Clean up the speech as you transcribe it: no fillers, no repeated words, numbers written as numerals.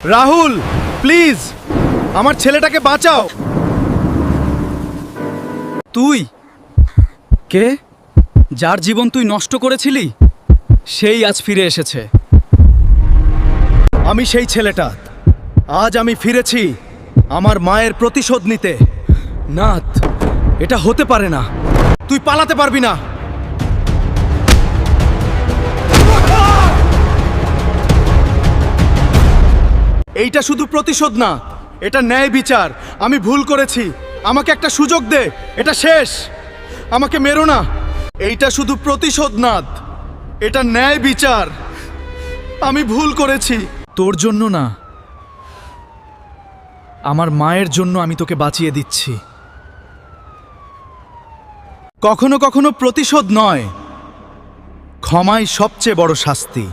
Rahul, please আমার ছেলেটাকে বাঁচাও। তুই কে? যার জীবন তুই নষ্ট করেছিলি সেই আজ ফিরে এসেছে। আমি সেই ছেলেটা। আজ আমি ফিরেছি আমার মায়ের প্রতিশোধ নিতে। নাথ, এটা হতে পারে না। তুই পালাতে পারবি না। এইটা শুধু প্রতিশোধ না, এটা ন্যায় বিচার। আমি ভুল করেছি, আমাকে একটা সুযোগ দে। এটা শেষ, আমাকে মেরো না। এইটা শুধু প্রতিশোধ না, এটা ন্যায় বিচার। আমি ভুল করেছি। তোর জন্য না, আমার মায়ের জন্য আমি তোকে বাঁচিয়ে দিচ্ছি। কখনো কখনো প্রতিশোধ নয়, ক্ষমাই সবচেয়ে বড় শাস্তি।